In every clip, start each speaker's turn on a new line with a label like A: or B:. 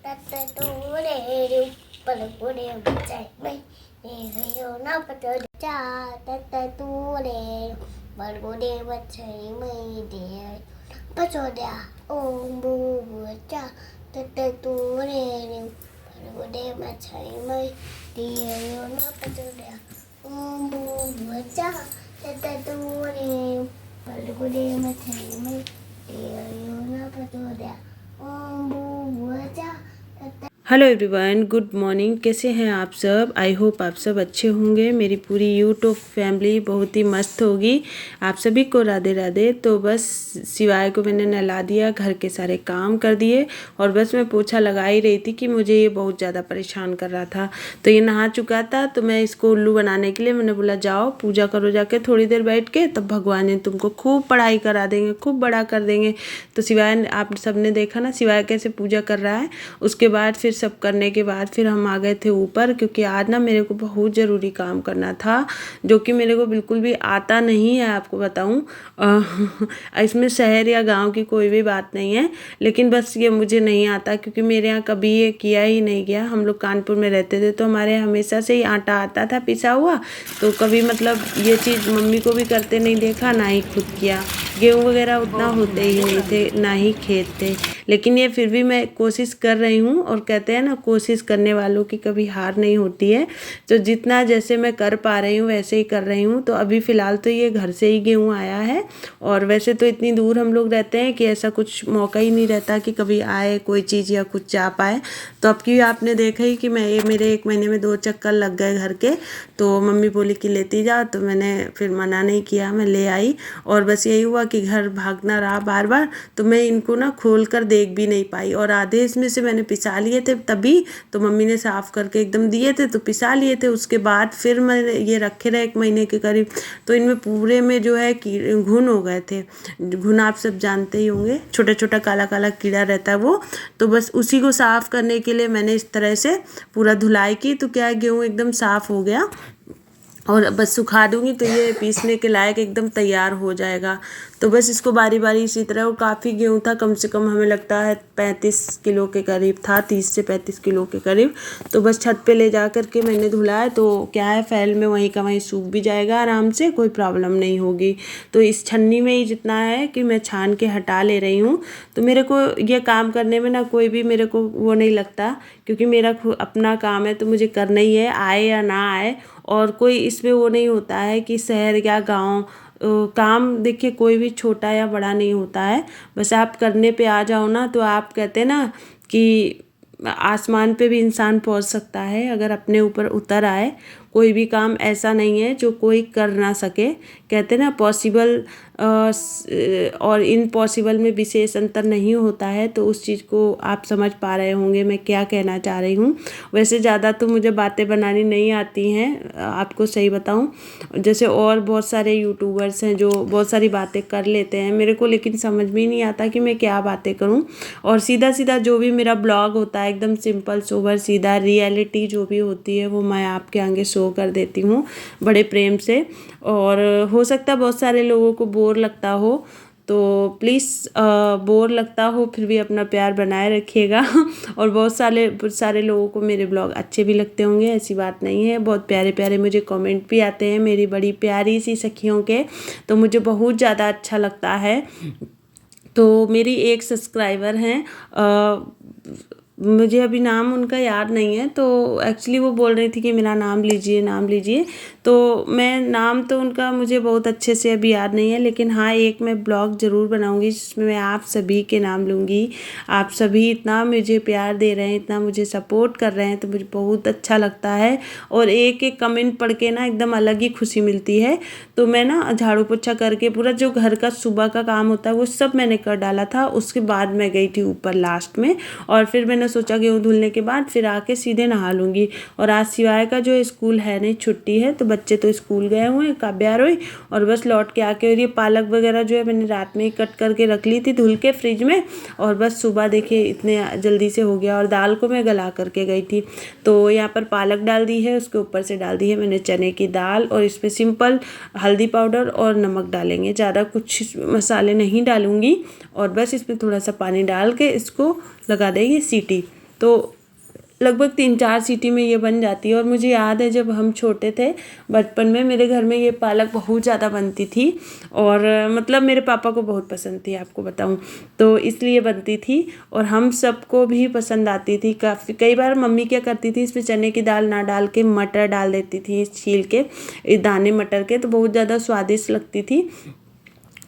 A: Tatature palagure bachai mai nehayo na patode cha tatature palagure bachai mai de patode ombu cha tatature palagure bachai mai nehayo na patode ombu cha tatature palagure bachai mai nehayo na patode ombu cha
B: hello everyone, good morning. कैसे हैं आप सब? I hope आप सब अच्छे होंगे। मेरी पूरी यूट्यूब फैमिली बहुत ही मस्त होगी। आप सभी को राधे राधे। तो बस शिवाय को मैंने नहला दिया, घर के सारे काम कर दिए और बस मैं पोछा लगा ही रही थी कि मुझे ये बहुत ज़्यादा परेशान कर रहा था। तो ये नहा चुका था, तो मैं इसको उल्लू बनाने के लिए मैंने बोला जाओ पूजा करो जाके थोड़ी देर बैठ के, तब भगवान ने तुमको खूब पढ़ाई करा देंगे, खूब बड़ा कर देंगे। तो शिवाय, आप सबने देखा ना शिवाय कैसे पूजा कर रहा है। उसके बाद फिर सब करने के बाद फिर हम आ गए थे ऊपर, क्योंकि आज ना मेरे को बहुत ज़रूरी काम करना था जो कि मेरे को बिल्कुल भी आता नहीं है। आपको बताऊं, इसमें शहर या गांव की कोई भी बात नहीं है, लेकिन बस ये मुझे नहीं आता क्योंकि मेरे यहाँ कभी ये किया ही नहीं गया। हम लोग कानपुर में रहते थे तो हमारे हमेशा से ही आटा आता था पिसा हुआ, तो कभी मतलब ये चीज़ मम्मी को भी करते नहीं देखा, ना ही खुद किया। गेहूँ वगैरह उतना होते ही नहीं थे, ना ही खेत थे, लेकिन ये फिर भी मैं कोशिश कर रही हूँ। और कहते हैं ना, कोशिश करने वालों की कभी हार नहीं होती है। तो जितना जैसे मैं कर पा रही हूँ वैसे ही कर रही हूँ। तो अभी फ़िलहाल तो ये घर से ही गेहूँ आया है, और वैसे तो इतनी दूर हम लोग रहते हैं कि ऐसा कुछ मौका ही नहीं रहता कि कभी आए कोई चीज़ या कुछ जा पाए। तो अब की आपने देखा ही कि मैं मेरे 1 महीने में 2 चक्कर लग गए घर के। तो मम्मी बोली कि लेती जा, तो मैंने फिर मना नहीं किया, मैं ले आई। और बस यही हुआ कि घर भागना रहा बार बार, तो मैं इनको ना खोल कर देख भी नहीं पाई। और आधे इसमें से मैंने पिसा लिए थे तभी, तो मम्मी ने साफ़ करके एकदम दिए थे तो पिसा लिए थे। उसके बाद फिर मैंने ये रखे रहे 1 महीने के करीब, तो इनमें पूरे में जो है घुन हो गए थे। घुन आप सब जानते ही होंगे, छोटा छोटा काला काला कीड़ा रहता है वो। तो बस उसी को साफ़ करने के लिए मैंने इस तरह से पूरा धुलाई की, तो क्या है गेहूँ एकदम साफ़ हो गया। और बस सुखा दूँगी तो ये पीसने के लायक एकदम तैयार हो जाएगा। तो बस इसको बारी बारी इसी तरह, और काफ़ी गेहूँ था, कम से कम हमें लगता है 35 किलो के करीब था, 30 से 35 किलो के करीब। तो बस छत पे ले जा कर के मैंने धुलाया, तो क्या है फैल में वहीं का वहीं सूख भी जाएगा आराम से, कोई प्रॉब्लम नहीं होगी। तो इस छन्नी में ही जितना है कि मैं छान के हटा ले रही हूँ। तो मेरे को ये काम करने में ना कोई भी मेरे को वो नहीं लगता, क्योंकि मेरा अपना काम है तो मुझे करना ही है, आए या ना आए। और कोई इसमें वो नहीं होता है कि शहर या गाँव। काम देखिए कोई भी छोटा या बड़ा नहीं होता है, बस आप करने पे आ जाओ ना, तो आप कहते हैं ना कि आसमान पे भी इंसान पहुंच सकता है अगर अपने ऊपर उतर आए। कोई भी काम ऐसा नहीं है जो कोई कर ना सके। कहते हैं ना, पॉसिबल और इम्पॉसिबल में विशेष अंतर नहीं होता है। तो उस चीज़ को आप समझ पा रहे होंगे मैं क्या कहना चाह रही हूँ। वैसे ज़्यादा तो मुझे बातें बनानी नहीं आती हैं, आपको सही बताऊँ। जैसे और बहुत सारे यूट्यूबर्स हैं जो बहुत सारी बातें कर लेते हैं, मेरे को लेकिन समझ में ही नहीं आता कि मैं क्या बातें करूँ। और सीधा सीधा जो भी मेरा ब्लॉग होता है एकदम सिंपल सोबर सीधा, रियलिटी जो भी होती है वो मैं आपके आगे शो कर देती हूँ बड़े प्रेम से। और हो सकता है बहुत सारे लोगों को बोर लगता हो, तो प्लीज़ बोर लगता हो फिर भी अपना प्यार बनाए रखिएगा। और बहुत सारे लोगों को मेरे ब्लॉग अच्छे भी लगते होंगे, ऐसी बात नहीं है। बहुत प्यारे प्यारे मुझे कमेंट भी आते हैं मेरी बड़ी प्यारी सी सखियों के, तो मुझे बहुत ज़्यादा अच्छा लगता है। तो मेरी एक सब्सक्राइबर हैं, मुझे अभी नाम उनका याद नहीं है, तो एक्चुअली वो बोल रही थी कि मेरा नाम लीजिए नाम लीजिए। तो मैं नाम तो उनका मुझे बहुत अच्छे से अभी याद नहीं है, लेकिन हाँ एक मैं ब्लॉग ज़रूर बनाऊंगी जिसमें मैं आप सभी के नाम लूँगी। आप सभी इतना मुझे प्यार दे रहे हैं, इतना मुझे सपोर्ट कर रहे हैं, तो मुझे बहुत अच्छा लगता है। और एक एक कमेंट पढ़ के ना एकदम अलग ही खुशी मिलती है। तो मैं ना झाड़ू पोछा करके पूरा जो घर का सुबह का काम होता है वो सब मैंने कर डाला था। उसके बाद मैं गई थी ऊपर लास्ट में, और फिर मैंने सोचा गेहूँ धुलने के बाद फिर आके सीधे नहा लूँगी। और आज शिवाय का जो स्कूल है नहीं, छुट्टी है, तो बच्चे तो स्कूल गए हुए हैं, काव्या रोई, और बस लौट के आके, और ये पालक वगैरह जो है मैंने रात में ही कट करके रख ली थी धुल के फ्रिज में, और बस सुबह देखिए इतने जल्दी से हो गया। और दाल को मैं गला करके गई थी, तो यहाँ पर पालक डाल दी है, उसके ऊपर से डाल दी है मैंने चने की दाल, और इसमें सिंपल हल्दी पाउडर और नमक डालेंगे, ज़्यादा कुछ मसाले नहीं डालूँगी। और बस इसमें थोड़ा सा पानी डाल के इसको लगा देंगे सीटी। तो तो लगभग 3-4 सीटी में ये बन जाती है। और मुझे याद है जब हम छोटे थे बचपन में, मेरे घर में ये पालक बहुत ज़्यादा बनती थी और मतलब मेरे पापा को बहुत पसंद थी, आपको बताऊं, तो इसलिए बनती थी और हम सबको भी पसंद आती थी काफ़ी। कई बार मम्मी क्या करती थी, इसमें चने की दाल ना डाल के मटर डाल देती थी छील के, दाने मटर के, तो बहुत ज़्यादा स्वादिष्ट लगती थी।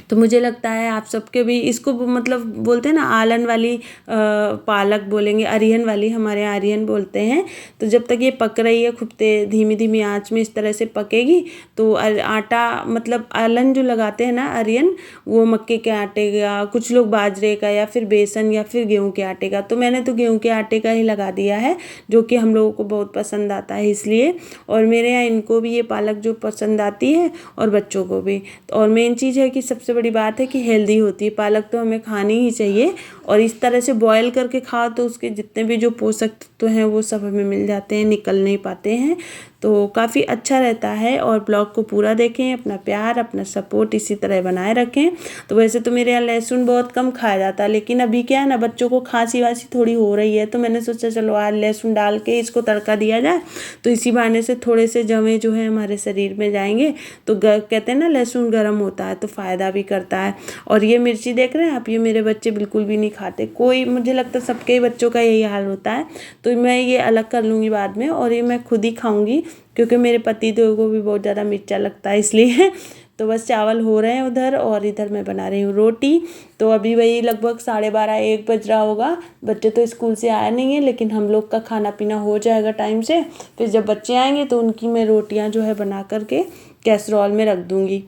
B: तो मुझे लगता है आप सबके भी इसको मतलब बोलते हैं ना आलन वाली पालक बोलेंगे, अरिहन वाली, हमारे यहाँ अरिहन बोलते हैं। तो जब तक ये पक रही है खूब धीमी धीमी आंच में इस तरह से पकेगी तो आटा, मतलब आलन जो लगाते हैं ना अरिहन, वो मक्के के आटे का, कुछ लोग बाजरे का या फिर बेसन या फिर गेहूं के आटे का, तो मैंने तो गेहूं के आटे का ही लगा दिया है जो कि हम लोगों को बहुत पसंद आता है इसलिए। और मेरे यहाँ इनको भी ये पालक जो पसंद आती है और बच्चों को भी। और मेन चीज़ है कि सबसे बड़ी बात है कि हेल्दी होती है पालक, तो हमें खानी ही चाहिए। और इस तरह से बॉयल करके खाओ तो उसके जितने भी जो पोषक तत्व हैं वो सब हमें मिल जाते हैं, निकल नहीं पाते हैं, तो काफ़ी अच्छा रहता है। और ब्लॉग को पूरा देखें, अपना प्यार अपना सपोर्ट इसी तरह बनाए रखें। तो वैसे तो मेरे यहाँ लहसुन बहुत कम खाया जाता है, लेकिन अभी क्या है ना, बच्चों को खांसी वासी थोड़ी हो रही है, तो मैंने सोचा चलो आज लहसुन डाल के इसको तड़का दिया जाए, तो इसी बहाने से थोड़े से जवे जो है हमारे शरीर में जाएंगे। तो कहते हैं ना लहसुन गर्म होता है तो फ़ायदा भी करता है। और ये मिर्ची देख रहे हैं आप, ये मेरे बच्चे बिल्कुल भी नहीं खाते, कोई, मुझे लगता है सबके ही बच्चों का यही हाल होता है। तो मैं ये अलग कर लूँगी बाद में और ये मैं खुद ही खाऊँगी, क्योंकि मेरे पति देव को भी बहुत ज़्यादा मिर्चा लगता है इसलिए। तो बस चावल हो रहे हैं उधर और इधर मैं बना रही हूँ रोटी। तो अभी वही लगभग 12:30-1 बज रहा होगा, बच्चे तो स्कूल से आए नहीं हैं, लेकिन हम लोग का खाना पीना हो जाएगा टाइम से। फिर जब बच्चे आएंगे तो उनकी मैं रोटियाँ जो है बना करके कैसरोल में रख दूँगी।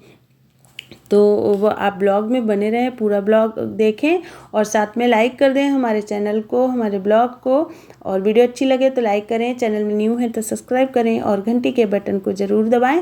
B: तो वो आप ब्लॉग में बने रहें, पूरा ब्लॉग देखें और साथ में लाइक कर दें हमारे चैनल को, हमारे ब्लॉग को। और वीडियो अच्छी लगे तो लाइक करें, चैनल में न्यू है तो सब्सक्राइब करें और घंटी के बटन को ज़रूर दबाएं।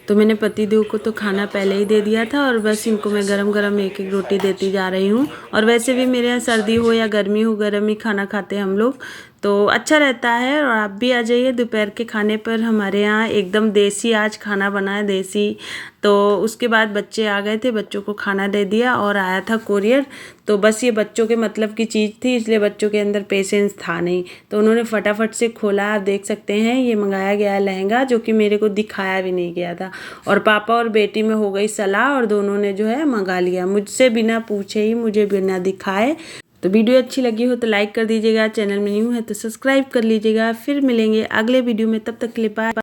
B: तो मैंने पति देव को तो खाना पहले ही दे दिया था और बस इनको मैं गरम गरम एक एक रोटी देती जा रही हूँ। और वैसे भी मेरे यहाँ सर्दी हो या गर्मी हो, गरम ही खाना खाते हैं हम लोग, तो अच्छा रहता है। और आप भी आ जाइए दोपहर के खाने पर, हमारे यहाँ एकदम देसी आज खाना बना है, देसी। तो उसके बाद बच्चे आ गए थे, बच्चों को खाना दे दिया और आया था कोरियर। तो बस ये बच्चों के मतलब की चीज़ थी, इसलिए बच्चों के अंदर पेशेंस था नहीं, तो उन्होंने फटाफट से खोला। आप देख सकते हैं ये मंगाया गया लहंगा, जो कि मेरे को दिखाया भी नहीं गया था। और पापा और बेटी में हो गई सलाह और दोनों ने जो है मंगा लिया, मुझसे बिना पूछे ही, मुझे बिना दिखाए। तो वीडियो अच्छी लगी हो तो लाइक कर दीजिएगा, चैनल में न्यू है तो सब्सक्राइब कर लीजिएगा। फिर मिलेंगे अगले वीडियो में, तब तक के लिए बाय।